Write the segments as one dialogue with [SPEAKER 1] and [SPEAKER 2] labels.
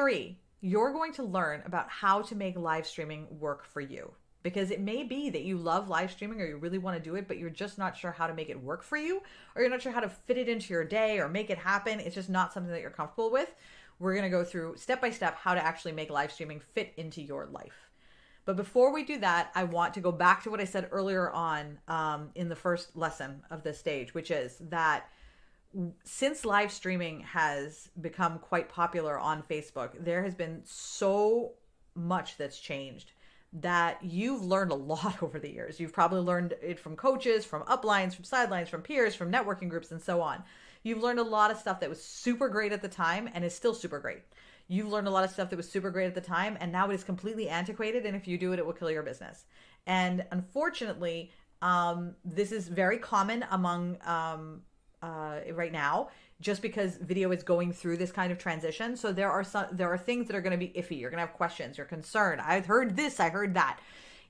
[SPEAKER 1] 3, you're going to learn about how to make live streaming work for you. Because it may be that you love live streaming or you really want to do it, but you're just not sure how to make it work for you, or you're not sure how to fit it into your day or make it happen. It's just not something that you're comfortable with. We're going to go through step by step how to actually make live streaming fit into your life. But before we do that, I want to go back to what I said earlier on in the first lesson of this stage, which is that since live streaming has become quite popular on Facebook, there has been so much that's changed that you've learned a lot over the years. You've probably learned it from coaches, from uplines, from sidelines, from peers, from networking groups, and so on. You've learned a lot of stuff that was super great at the time and is still super great. You've learned a lot of stuff that was super great at the time, and now it is completely antiquated, and if you do it, it will kill your business. And unfortunately, this is very common among right now, just because video is going through this kind of transition. So there are things that are going to be iffy. You're going to have questions. You're concerned. I've heard this. I heard that.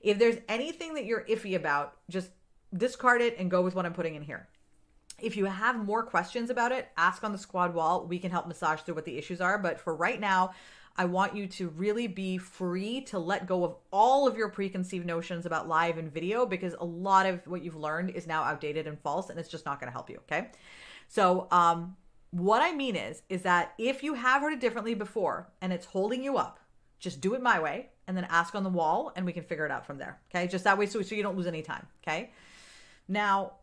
[SPEAKER 1] If there's anything that you're iffy about, just discard it and go with what I'm putting in here. If you have more questions about it, ask on the squad wall. We can help massage through what the issues are. But for right now, I want you to really be free to let go of all of your preconceived notions about live and video, because a lot of what you've learned is now outdated and false, and it's just not going to help you, okay? So what I mean is that if you have heard it differently before and it's holding you up, just do it my way and then ask on the wall and we can figure it out from there, okay? Just that way so you don't lose any time, okay? Now,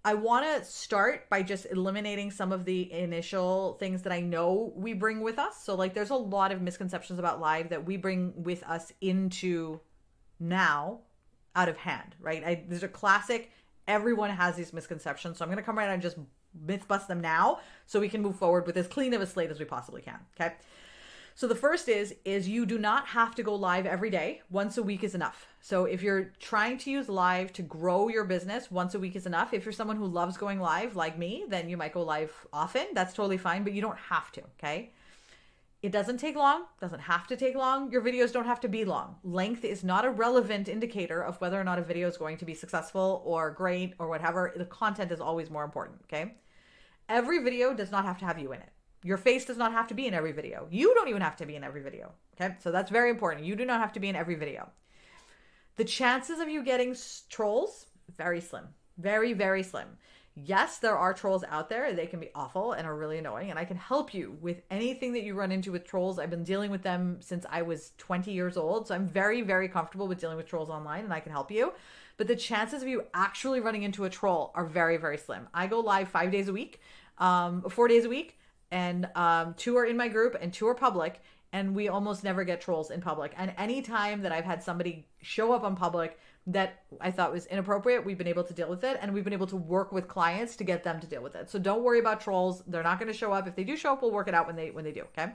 [SPEAKER 1] I want to start by just eliminating some of the initial things that I know we bring with us. So like there's a lot of misconceptions about live that we bring with us into now out of hand, right? These are classic. Everyone has these misconceptions. So I'm going to come right out and just myth bust them now so we can move forward with as clean of a slate as we possibly can, okay? So the first is you do not have to go live every day. Once a week is enough. So if you're trying to use live to grow your business, once a week is enough. If you're someone who loves going live like me, then you might go live often. That's totally fine, but you don't have to, okay? It doesn't take long, doesn't have to take long. Your videos don't have to be long. Length is not a relevant indicator of whether or not a video is going to be successful or great or whatever. The content is always more important, okay? Every video does not have to have you in it. Your face does not have to be in every video. You don't even have to be in every video, okay? So that's very important. You do not have to be in every video. The chances of you getting trolls, very slim. Very, very slim. Yes, there are trolls out there. They can be awful and are really annoying, and I can help you with anything that you run into with trolls. I've been dealing with them since I was 20 years old, so I'm very, very comfortable with dealing with trolls online, and I can help you. But the chances of you actually running into a troll are very, very slim. I go live 4 days a week, and 2 are in my group and 2 are public, and we almost never get trolls in public. And any time that I've had somebody show up on public that I thought was inappropriate, we've been able to deal with it, and we've been able to work with clients to get them to deal with it. So don't worry about trolls. They're not going to show up. If they do show up, we'll work it out when they do, okay?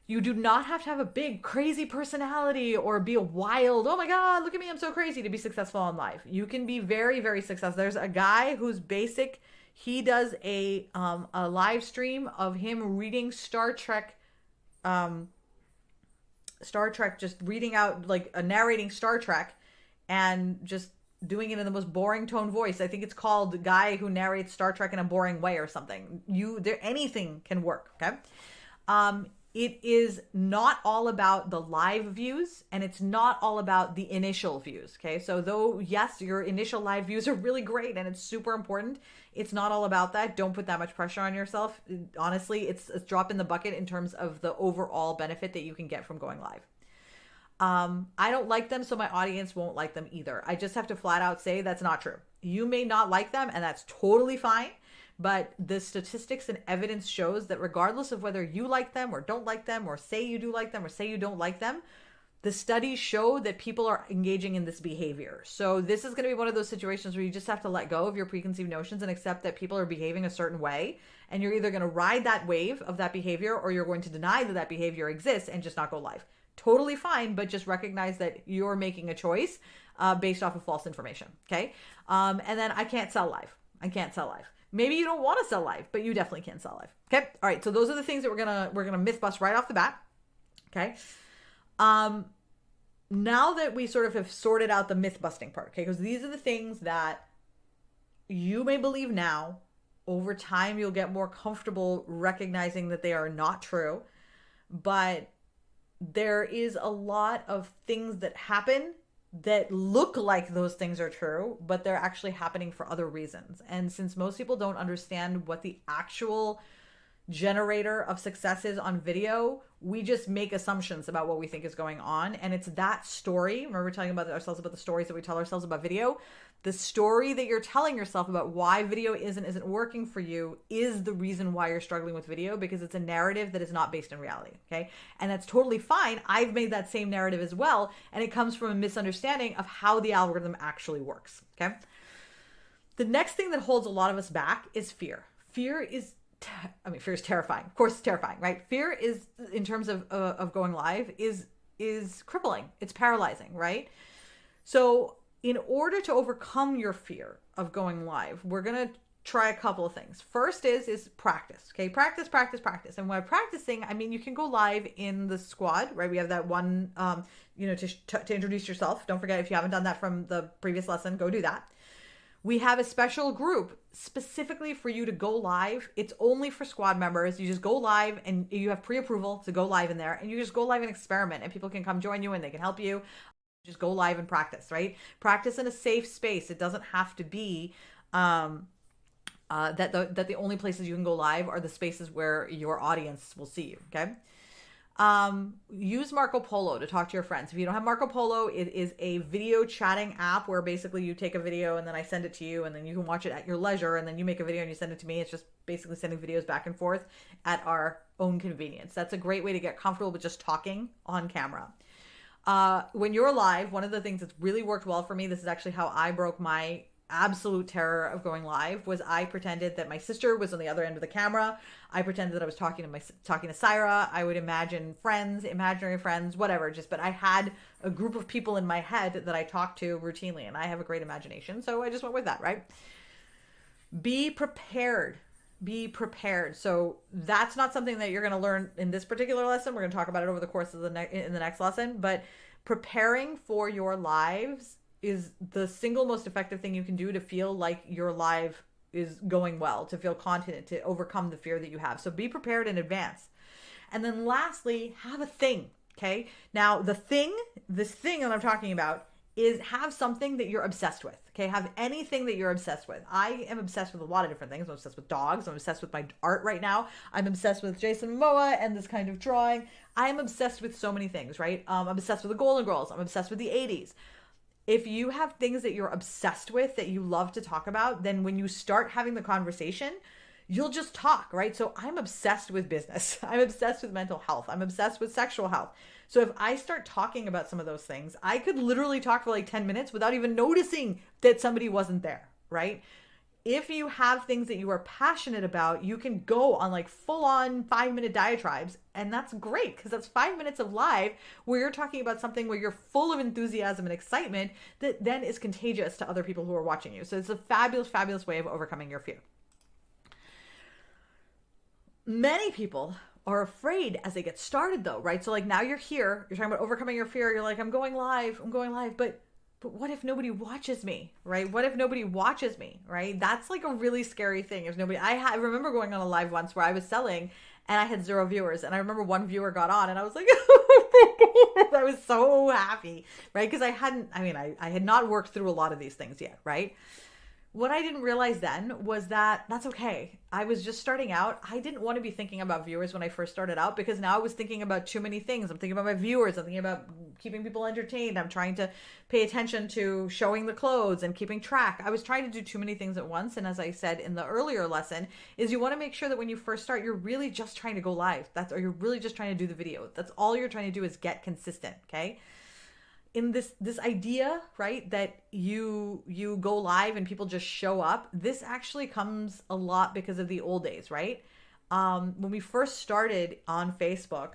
[SPEAKER 1] You do not have to have a big, crazy personality or be a wild, oh my God, look at me, I'm so crazy, to be successful on live. You can be very, very successful. There's a guy who's basic. He does a live stream of him reading Star Trek, just reading out, like narrating Star Trek and just doing it in the most boring tone voice. I think it's called The Guy Who Narrates Star Trek in a Boring Way or something. Anything can work, okay? It is not all about the live views, and it's not all about the initial views, okay? So though, yes, your initial live views are really great and it's super important, it's not all about that. Don't put that much pressure on yourself. Honestly, it's a drop in the bucket in terms of the overall benefit that you can get from going live. I don't like them, so my audience won't like them either. I just have to flat out say that's not true. You may not like them, and that's totally fine. But the statistics and evidence shows that regardless of whether you like them or don't like them, or say you do like them or say you don't like them, the studies show that people are engaging in this behavior. So this is going to be one of those situations where you just have to let go of your preconceived notions and accept that people are behaving a certain way. And you're either going to ride that wave of that behavior, or you're going to deny that that behavior exists and just not go live. Totally fine, but just recognize that you're making a choice based off of false information, okay? And then I can't sell live. I can't sell live. Maybe you don't want to sell live, but you definitely can sell live. Okay. All right. So those are the things that we're gonna myth bust right off the bat. Okay. Now that we sort of have sorted out the myth busting part, okay, because these are the things that you may believe now. Over time, you'll get more comfortable recognizing that they are not true. but there is a lot of things that happen that look like those things are true, but they're actually happening for other reasons. And since most people don't understand what the actual generator of success is on video, we just make assumptions about what we think is going on. And it's that story. Remember, we're talking about ourselves, about the stories that we tell ourselves about video. The story that you're telling yourself about why video isn't working for you is the reason why you're struggling with video, because it's a narrative that is not based in reality. Okay. And that's totally fine. I've made that same narrative as well. And it comes from a misunderstanding of how the algorithm actually works. Okay. The next thing that holds a lot of us back is fear. Fear is terrifying. Of course, it's terrifying, right? Fear is, in terms of going live, is crippling. It's paralyzing, right? So in order to overcome your fear of going live, we're going to try a couple of things. First is practice. Okay. Practice. And by practicing, I mean, you can go live in the squad, right? We have that one, to introduce yourself. Don't forget, if you haven't done that from the previous lesson, go do that. We have a special group specifically for you to go live. It's only for squad members. You just go live and you have pre-approval to go live in there, and you just go live and experiment, and people can come join you and they can help you. Just go live and practice, right? Practice in a safe space. It doesn't have to be that the only places you can go live are the spaces where your audience will see you, okay? Use Marco Polo to talk to your friends. If you don't have Marco Polo, it is a video chatting app where basically you take a video and then I send it to you, and then you can watch it at your leisure, and then you make a video and you send it to me. It's just basically sending videos back and forth at our own convenience. That's a great way to get comfortable with just talking on camera. When you're live, one of the things that's really worked well for me, this is actually how I broke my absolute terror of going live, was I pretended that my sister was on the other end of the camera. I pretended that I was talking to Syra. I would imagine friends, imaginary friends, whatever, but I had a group of people in my head that I talked to routinely, and I have a great imagination. So I just went with that, right? Be prepared. So that's not something that you're going to learn in this particular lesson. We're going to talk about it over the course of in the next lesson, but preparing for your lives is the single most effective thing you can do to feel like your live is going well, to feel confident, to overcome the fear that you have. So be prepared in advance. And then lastly, have a thing. Okay. Now this thing that I'm talking about is have something that you're obsessed with. Okay. Have anything that you're obsessed with. I am obsessed with a lot of different things. I'm obsessed with dogs. I'm obsessed with my art right now. I'm obsessed with Jason Momoa and this kind of drawing. I'm obsessed with so many things, right? I'm obsessed with the Golden Girls. I'm obsessed with the 80s. If you have things that you're obsessed with that you love to talk about, then when you start having the conversation, you'll just talk, right? So I'm obsessed with business. I'm obsessed with mental health. I'm obsessed with sexual health. So if I start talking about some of those things, I could literally talk for like 10 minutes without even noticing that somebody wasn't there, right? If you have things that you are passionate about, you can go on like full on 5-minute diatribes. And that's great, because that's 5 minutes of live where you're talking about something where you're full of enthusiasm and excitement that then is contagious to other people who are watching you. So it's a fabulous, fabulous way of overcoming your fear. Many people are afraid as they get started though, right? So like now you're here, you're talking about overcoming your fear. You're like, I'm going live, but what if nobody watches me, right? What if nobody watches me, right? That's like a really scary thing. If nobody, I remember going on a live once where I was selling and I had 0 viewers. And I remember one viewer got on and I was like, I was so happy, right? Because I had not worked through a lot of these things yet, right? What I didn't realize then was that that's okay. I was just starting out. I didn't want to be thinking about viewers when I first started out, because now I was thinking about too many things. I'm thinking about my viewers. I'm thinking about keeping people entertained. I'm trying to pay attention to showing the clothes and keeping track. I was trying to do too many things at once. And as I said in the earlier lesson, is you want to make sure that when you first start, you're really just trying to go live. Or you're really just trying to do the video. That's all you're trying to do is get consistent. Okay. In this idea, right, that you go live and people just show up, this actually comes a lot because of the old days, right? When we first started on Facebook,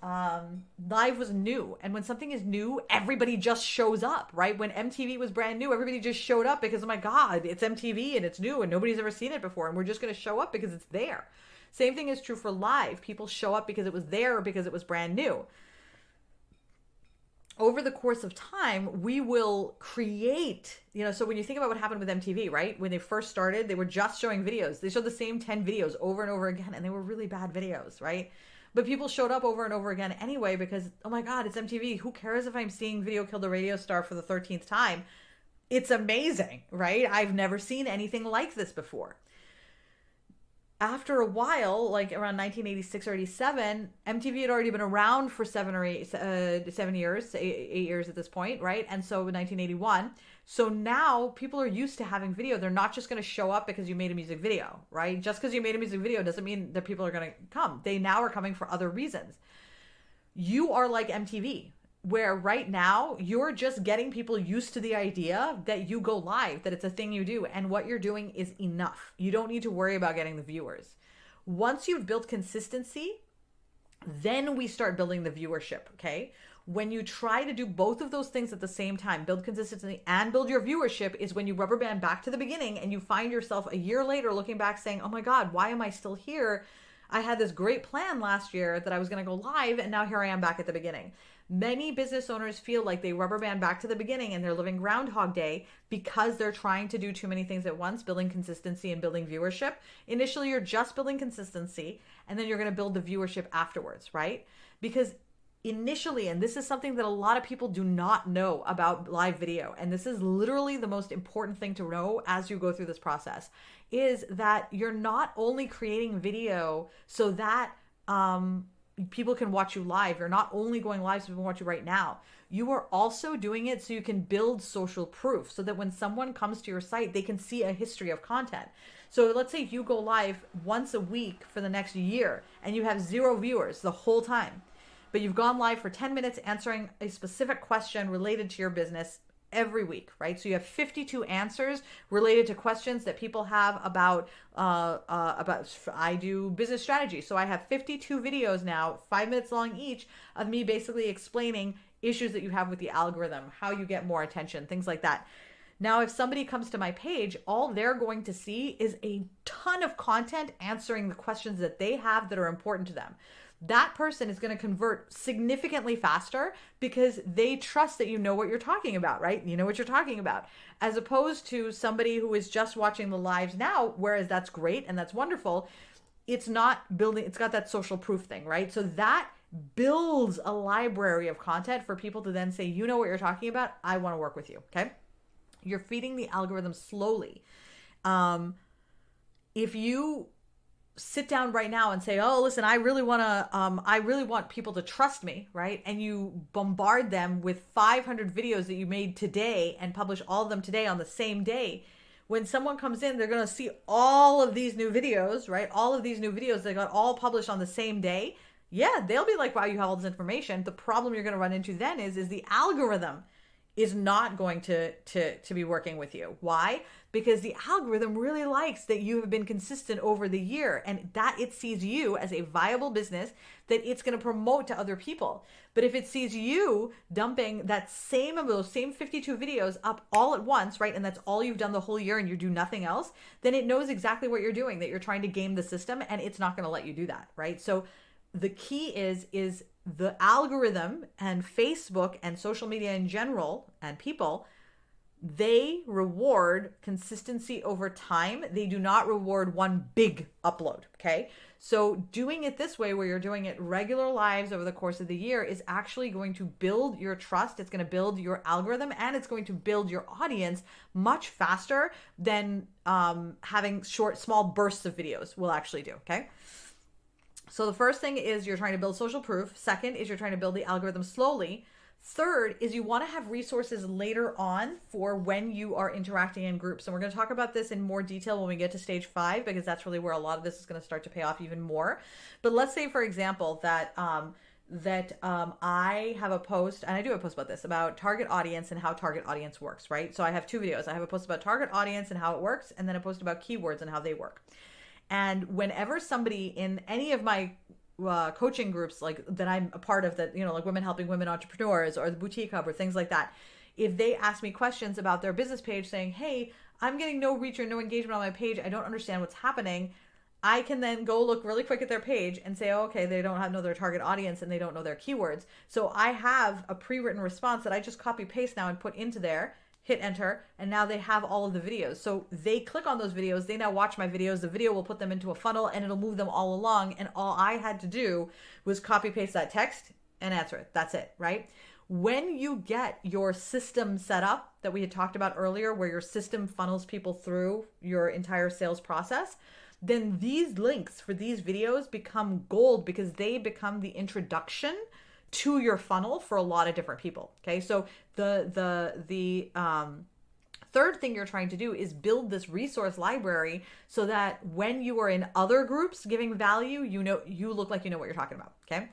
[SPEAKER 1] live was new. And when something is new, everybody just shows up, right? When MTV was brand new, everybody just showed up because, oh my God, it's MTV and it's new and nobody's ever seen it before. And we're just going to show up because it's there. Same thing is true for live. People show up because it was there or because it was brand new. Over the course of time, we will create, so when you think about what happened with MTV, right? When they first started, they were just showing videos. They showed the same 10 videos over and over again, and they were really bad videos, right? But people showed up over and over again anyway because, oh my God, it's MTV. Who cares if I'm seeing Video Killed a Radio Star for the 13th time? It's amazing, right? I've never seen anything like this before. After a while, like around 1986 or 87, MTV had already been around for 7 years, 8 years at this point, right? And so 1981. So now people are used to having video. They're not just going to show up because you made a music video, right? Just because you made a music video doesn't mean that people are going to come. They now are coming for other reasons. You are like MTV, where right now you're just getting people used to the idea that you go live, that it's a thing you do, and what you're doing is enough. You don't need to worry about getting the viewers. Once you've built consistency, then we start building the viewership, okay? When you try to do both of those things at the same time, build consistency and build your viewership, is when you rubber band back to the beginning and you find yourself a year later looking back saying, oh my God, why am I still here? I had this great plan last year that I was going to go live, and now here I am back at the beginning. Many business owners feel like they rubber band back to the beginning and they're living Groundhog Day because they're trying to do too many things at once, building consistency and building viewership. Initially, you're just building consistency, and then you're going to build the viewership afterwards, right? Because initially, and this is something that a lot of people do not know about live video, and this is literally the most important thing to know as you go through this process, is that you're not only creating video so that people can watch you live. You're not only going live so people can watch you right now. You are also doing it so you can build social proof, so that when someone comes to your site, they can see a history of content. So let's say you go live once a week for the next year and you have 0 viewers the whole time, but you've gone live for 10 minutes answering a specific question related to your business every week, right? So you have 52 answers related to questions that people have about I do business strategy. So I have 52 videos now, 5 minutes long each, of me basically explaining issues that you have with the algorithm, how you get more attention, things like that. Now, if somebody comes to my page, all they're going to see is a ton of content answering the questions that they have that are important to them. That person is going to convert significantly faster because they trust that you know what you're talking about, right? You know what you're talking about, as opposed to somebody who is just watching the lives now, whereas that's great and that's wonderful. It's not building, it's got that social proof thing, right? So that builds a library of content for people to then say, you know what you're talking about, I want to work with you, okay? You're feeding the algorithm slowly. If you sit down right now and say, oh, listen, I really want people to trust me, right? And you bombard them with 500 videos that you made today and publish all of them today on the same day. When someone comes in, they're going to see all of these new videos, right? All of these new videos, they got all published on the same day. Yeah, they'll be like, wow, you have all this information. The problem you're going to run into then is the algorithm is not going to be working with you. Why? Because the algorithm really likes that you have been consistent over the year, and that it sees you as a viable business that it's going to promote to other people. But if it sees you dumping those same 52 videos up all at once, right, and that's all you've done the whole year and you do nothing else, then it knows exactly what you're doing, that you're trying to game the system, and it's not going to let you do that, right? So the key is the algorithm and Facebook and social media in general and people, they reward consistency over time. They do not reward one big upload, okay? So doing it this way, where you're doing it regular lives over the course of the year, is actually going to build your trust. It's going to build your algorithm, and it's going to build your audience much faster than having small bursts of videos will actually do, okay? So the first thing is you're trying to build social proof. Second is you're trying to build the algorithm slowly. Third is you want to have resources later on for when you are interacting in groups. And we're going to talk about this in more detail when we get to stage 5, because that's really where a lot of this is going to start to pay off even more. But let's say, for example, that I have a post, and I do have a post about this, about target audience and how target audience works, right? So I have 2 videos. I have a post about target audience and how it works, and then a post about keywords and how they work. And whenever somebody in any of my coaching groups, like that I'm a part of, that, you know, like Women Helping Women Entrepreneurs or the Boutique Hub or things like that, if they ask me questions about their business page saying, hey, I'm getting no reach or no engagement on my page, I don't understand what's happening, I can then go look really quick at their page and say, oh, okay, they don't know their target audience and they don't know their keywords. So I have a pre-written response that I just copy paste now and put into there. hit enter, and now they have all of the videos. So they click on those videos, they now watch my videos, the video will put them into a funnel and it'll move them all along. And all I had to do was copy paste that text and answer it. That's it, right? When you get your system set up that we had talked about earlier, where your system funnels people through your entire sales process, then these links for these videos become gold because they become the introduction to your funnel for a lot of different people. Okay. So the third thing you're trying to do is build this resource library so that when you are in other groups giving value, you look like you know what you're talking about. Okay.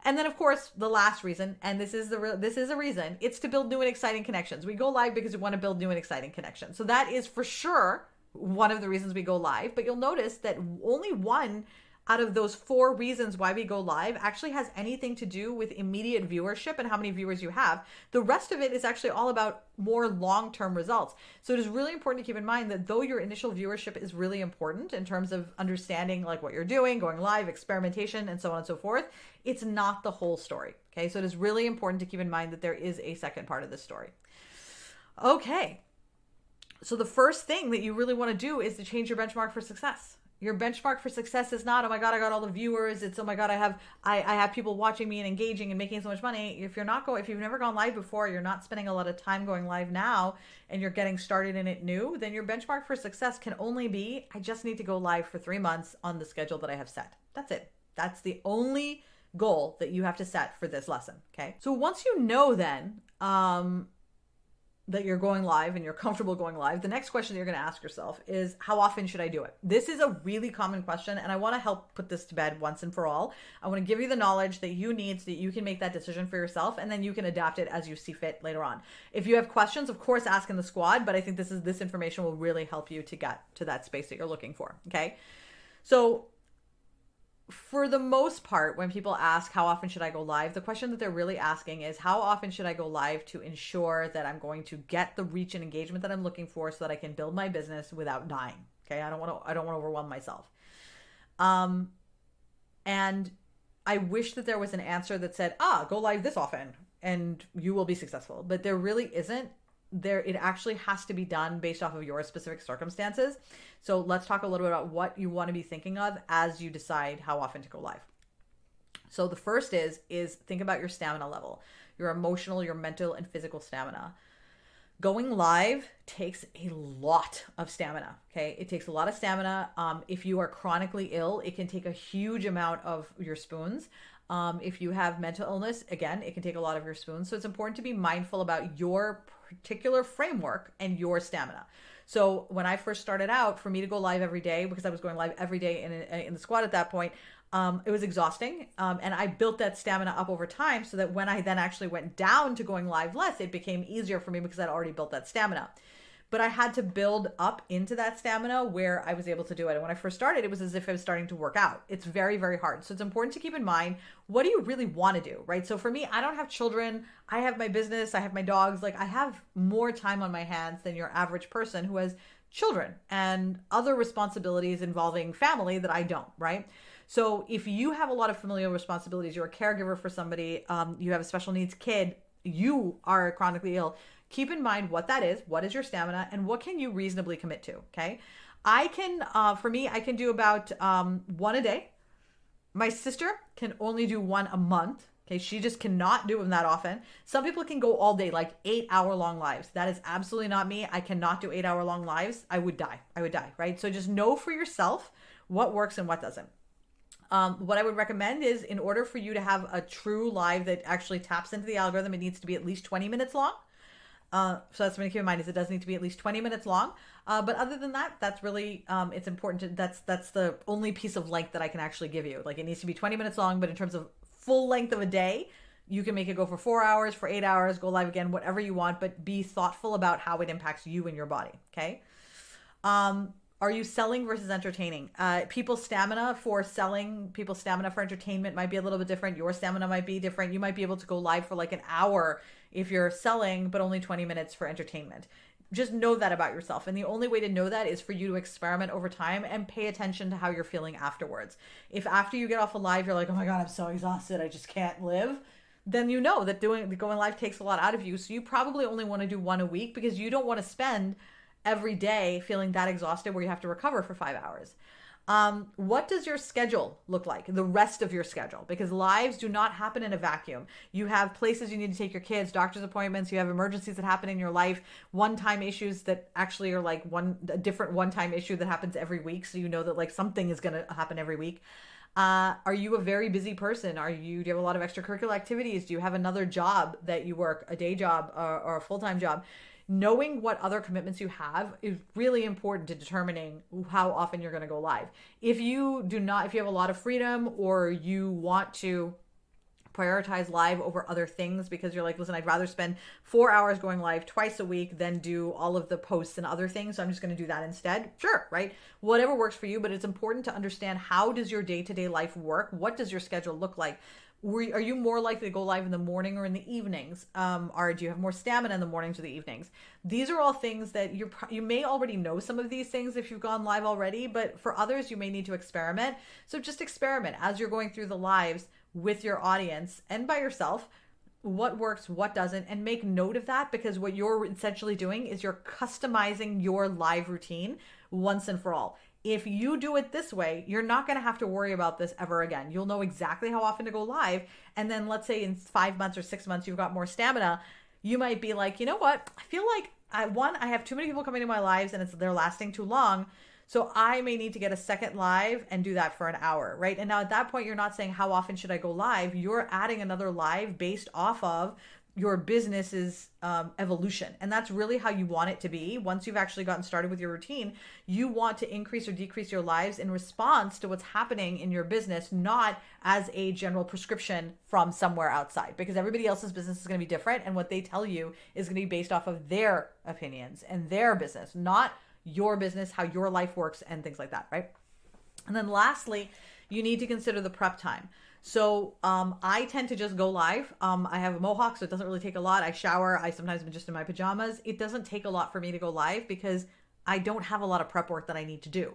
[SPEAKER 1] And then of course, the last reason, and this is a reason, it's to build new and exciting connections. We go live because we want to build new and exciting connections. So that is for sure one of the reasons we go live, but you'll notice that only one out of those 4 reasons why we go live actually has anything to do with immediate viewership and how many viewers you have. The rest of it is actually all about more long-term results. So it is really important to keep in mind that though your initial viewership is really important in terms of understanding like what you're doing, going live, experimentation, and so on and so forth, it's not the whole story. Okay, so it is really important to keep in mind that there is a second part of this story. Okay, so the first thing that you really want to do is to change your benchmark for success. Your benchmark for success is not, oh my God, I got all the viewers. It's, oh my God, I have people watching me and engaging and making so much money. If you've never gone live before, you're not spending a lot of time going live now, and you're getting started in it new, then your benchmark for success can only be, I just need to go live for 3 months on the schedule that I have set. That's it. That's the only goal that you have to set for this lesson. Okay. So once you know then, that you're going live and you're comfortable going live, the next question that you're going to ask yourself is, how often should I do it? This is a really common question, and I want to help put this to bed once and for all. I want to give you the knowledge that you need so that you can make that decision for yourself, and then you can adapt it as you see fit later on. If you have questions, of course, ask in the squad, but I think this information will really help you to get to that space that you're looking for. Okay. So for the most part, when people ask how often should I go live, the question that they're really asking is, how often should I go live to ensure that I'm going to get the reach and engagement that I'm looking for so that I can build my business without dying? Okay. I don't want to overwhelm myself. And I wish that there was an answer that said, go live this often and you will be successful, but there really isn't. It actually has to be done based off of your specific circumstances. So let's talk a little bit about what you want to be thinking of as you decide how often to go live. So the first is think about your stamina level, your emotional, your mental, and physical stamina. Going live takes a lot of stamina. Okay. It takes a lot of stamina. If you are chronically ill, it can take a huge amount of your spoons. If you have mental illness, again, it can take a lot of your spoons. So it's important to be mindful about your particular framework and your stamina. So when I first started out, for me to go live every day, because I was going live every day in the squad at that point, it was exhausting. And I built that stamina up over time so that when I then actually went down to going live less, it became easier for me because I'd already built that stamina. But I had to build up into that stamina where I was able to do it. And when I first started, it was as if I was starting to work out. It's very, very hard. So it's important to keep in mind, what do you really want to do, right? So for me, I don't have children. I have my business. I have my dogs. Like, I have more time on my hands than your average person who has children and other responsibilities involving family that I don't, right? So if you have a lot of familial responsibilities, you're a caregiver for somebody, you have a special needs kid, you are chronically ill, keep in mind what that is, what is your stamina, and what can you reasonably commit to, okay? I can do about 1 a day. My sister can only do 1 a month, okay? She just cannot do them that often. Some people can go all day, like 8-hour-long lives. That is absolutely not me. I cannot do 8-hour-long lives. I would die, right? So just know for yourself what works and what doesn't. What I would recommend is, in order for you to have a true live that actually taps into the algorithm, it needs to be at least 20 minutes long. So that's something to keep in mind, is it does need to be at least 20 minutes long. But other than that, that's really, it's important to, that's the only piece of length that I can actually give you. Like, it needs to be 20 minutes long, but in terms of full length of a day, you can make it go for 4 hours, for 8 hours, go live again, whatever you want, but be thoughtful about how it impacts you and your body. Okay. Are you selling versus entertaining? People's stamina for selling, people's stamina for entertainment might be a little bit different. Your stamina might be different. You might be able to go live for like an hour if you're selling, but only 20 minutes for entertainment. Just know that about yourself. And the only way to know that is for you to experiment over time and pay attention to how you're feeling afterwards. If after you get off a live, you're like, oh my God, I'm so exhausted, I just can't live, then you know that going live takes a lot out of you. So you probably only want to do one a week because you don't want to spend every day feeling that exhausted where you have to recover for 5 hours. What does your schedule look like? The rest of your schedule, because lives do not happen in a vacuum. You have places you need to take your kids, doctor's appointments, you have emergencies that happen in your life, one-time issues that actually are like a different one-time issue that happens every week. So you know that like something is going to happen every week. Are you a very busy person? Do you have a lot of extracurricular activities? Do you have another job that you work, a day job or a full-time job? Knowing what other commitments you have is really important to determining how often you're going to go live. If you have a lot of freedom, or you want to prioritize live over other things because you're like, listen, I'd rather spend 4 hours going live twice a week than do all of the posts and other things, so I'm just going to do that instead. Sure, right? Whatever works for you, but it's important to understand, how does your day-to-day life work? What does your schedule look like? Are you more likely to go live in the morning or in the evenings? Or do you have more stamina in the mornings or the evenings? These are all things that you may already know some of these things if you've gone live already, but for others, you may need to experiment. So just experiment as you're going through the lives with your audience and by yourself. What works, what doesn't, and make note of that, because what you're essentially doing is you're customizing your live routine once and for all. If you do it this way, you're not going to have to worry about this ever again. You'll know exactly how often to go live. And then let's say in 5 months or 6 months, you've got more stamina. You might be like, you know what? I feel like I have too many people coming to my lives and they're lasting too long. So I may need to get a second live and do that for an hour, right? And now at that point, you're not saying, how often should I go live? You're adding another live based off of your business's evolution. And that's really how you want it to be. Once you've actually gotten started with your routine, you want to increase or decrease your lives in response to what's happening in your business, not as a general prescription from somewhere outside, because everybody else's business is going to be different. And what they tell you is going to be based off of their opinions and their business, not your business, how your life works and things like that, right? And then lastly, you need to consider the prep time. So I tend to just go live. I have a mohawk, so it doesn't really take a lot. I shower. I sometimes am just in my pajamas. It doesn't take a lot for me to go live because I don't have a lot of prep work that I need to do.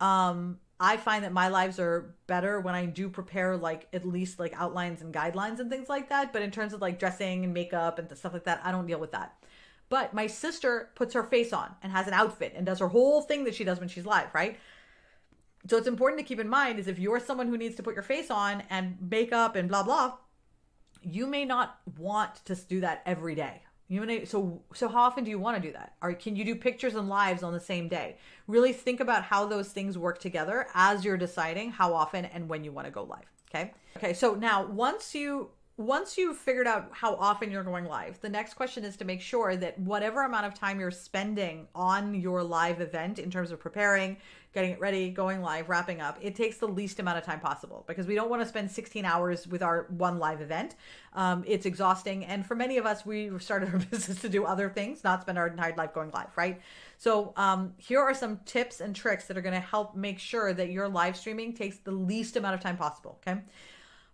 [SPEAKER 1] I find that my lives are better when I do prepare like at least like outlines and guidelines and things like that. But in terms of like dressing and makeup and stuff like that, I don't deal with that. But my sister puts her face on and has an outfit and does her whole thing that she does when she's live, right? So it's important to keep in mind is if you're someone who needs to put your face on and makeup and blah, blah, you may not want to do that every day. So how often do you want to do that? Or can you do pictures and lives on the same day? Really think about how those things work together as you're deciding how often and when you want to go live. Okay. So now once you've figured out how often you're going live, the next question is to make sure that whatever amount of time you're spending on your live event in terms of preparing, getting it ready, going live, wrapping up, it takes the least amount of time possible, because we don't want to spend 16 hours with our one live event. It's exhausting. And for many of us, we started our business to do other things, not spend our entire life going live, right? So here are some tips and tricks that are going to help make sure that your live streaming takes the least amount of time possible, okay?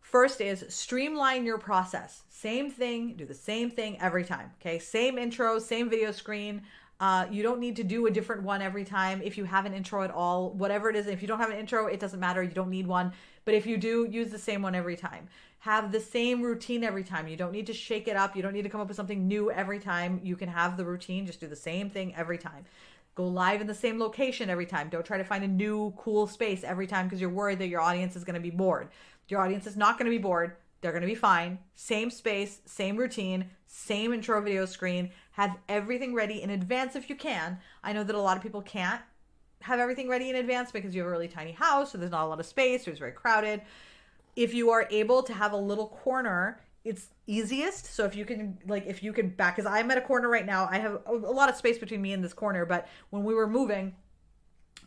[SPEAKER 1] First is streamline your process. Same thing, do the same thing every time, okay? Same intro, same video screen. You don't need to do a different one every time if you have an intro at all. Whatever it is, if you don't have an intro, it doesn't matter. You don't need one. But if you do, use the same one every time. Have the same routine every time. You don't need to shake it up. You don't need to come up with something new every time. You can have the routine. Just do the same thing every time. Go live in the same location every time. Don't try to find a new cool space every time because you're worried that your audience is going to be bored. Your audience is not going to be bored. They're going to be fine. Same space, same routine, same intro video screen. Have everything ready in advance if you can. I know that a lot of people can't have everything ready in advance because you have a really tiny house, so there's not a lot of space, or it's very crowded. If you are able to have a little corner, it's easiest. So if you can back, because I'm at a corner right now. I have a lot of space between me and this corner, but when we were moving,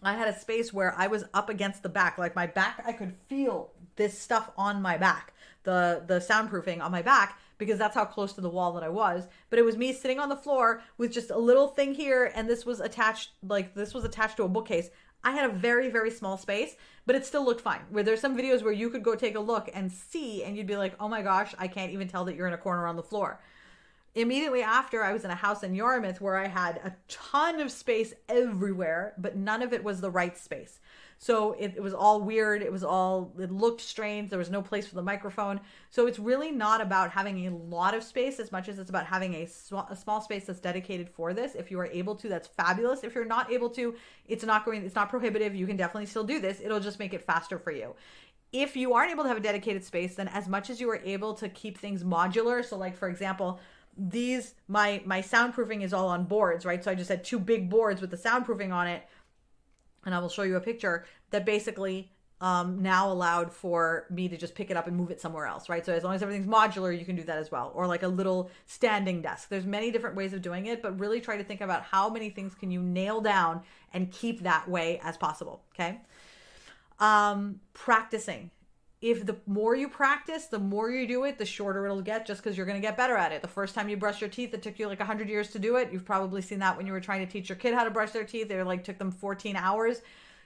[SPEAKER 1] I had a space where I was up against the back. Like my back, I could feel this stuff on my back, the soundproofing on my back, because that's how close to the wall that I was. But it was me sitting on the floor with just a little thing here, and this was attached to a bookcase. I had a very, very small space, but it still looked fine. Where there's some videos where you could go take a look and see, and you'd be like, oh my gosh, I can't even tell that you're in a corner on the floor. Immediately after, I was in a house in Yarmouth where I had a ton of space everywhere, but none of it was the right space. So it was all weird. It looked strange. There was no place for the microphone. So it's really not about having a lot of space as much as it's about having a small space that's dedicated for this. If you are able to, that's fabulous. If you're not able to, it's not prohibitive. You can definitely still do this. It'll just make it faster for you. If you aren't able to have a dedicated space, then as much as you are able to keep things modular, so like for example, my soundproofing is all on boards, right? So I just had 2 big boards with the soundproofing on it, and I will show you a picture that basically now allowed for me to just pick it up and move it somewhere else, right? So as long as everything's modular, you can do that as well. Or like a little standing desk. There's many different ways of doing it, but really try to think about how many things can you nail down and keep that way as possible, okay? Practicing. If the more you practice, the more you do it, the shorter it'll get, just because you're going to get better at it. The first time you brush your teeth, it took you like 100 years to do it. You've probably seen that when you were trying to teach your kid how to brush their teeth. It like took them 14 hours.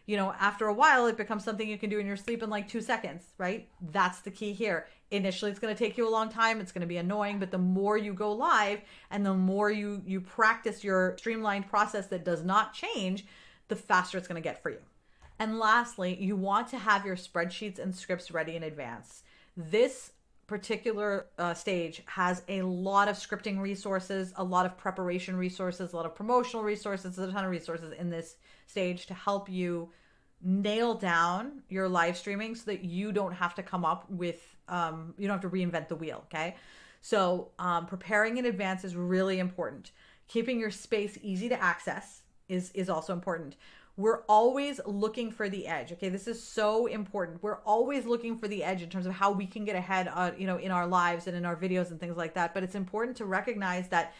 [SPEAKER 1] You know, after a while, it becomes something you can do in your sleep in like 2 seconds, right? That's the key here. Initially, it's going to take you a long time. It's going to be annoying, but the more you go live and the more you practice your streamlined process that does not change, the faster it's going to get for you. And lastly, you want to have your spreadsheets and scripts ready in advance. This particular stage has a lot of scripting resources, a lot of preparation resources, a lot of promotional resources, a ton of resources in this stage to help you nail down your live streaming so that you don't have to come up with, you don't have to reinvent the wheel, okay? So preparing in advance is really important. Keeping your space easy to access is also important. We're always looking for the edge. Okay, this is so important. We're always looking for the edge in terms of how we can get ahead, in our lives and in our videos and things like that. But it's important to recognize that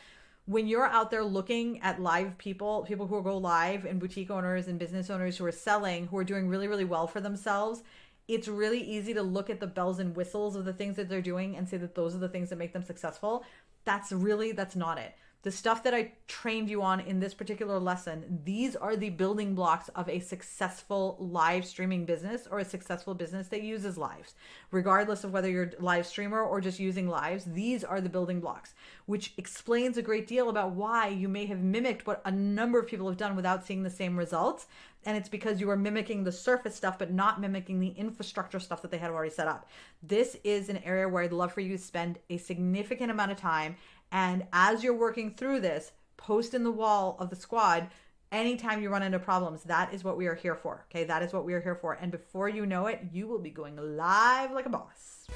[SPEAKER 1] when you're out there looking at live people who go live, and boutique owners and business owners who are selling, who are doing really, really well for themselves, it's really easy to look at the bells and whistles of the things that they're doing and say that those are the things that make them successful. That's not it. The stuff that I trained you on in this particular lesson, these are the building blocks of a successful live streaming business or a successful business that uses lives. Regardless of whether you're a live streamer or just using lives, these are the building blocks, which explains a great deal about why you may have mimicked what a number of people have done without seeing the same results. And it's because you are mimicking the surface stuff, but not mimicking the infrastructure stuff that they had already set up. This is an area where I'd love for you to spend a significant amount of time. And as you're working through this, post in the wall of the squad anytime you run into problems. That is what we are here for. Okay, that is what we are here for. And before you know it, you will be going live like a boss.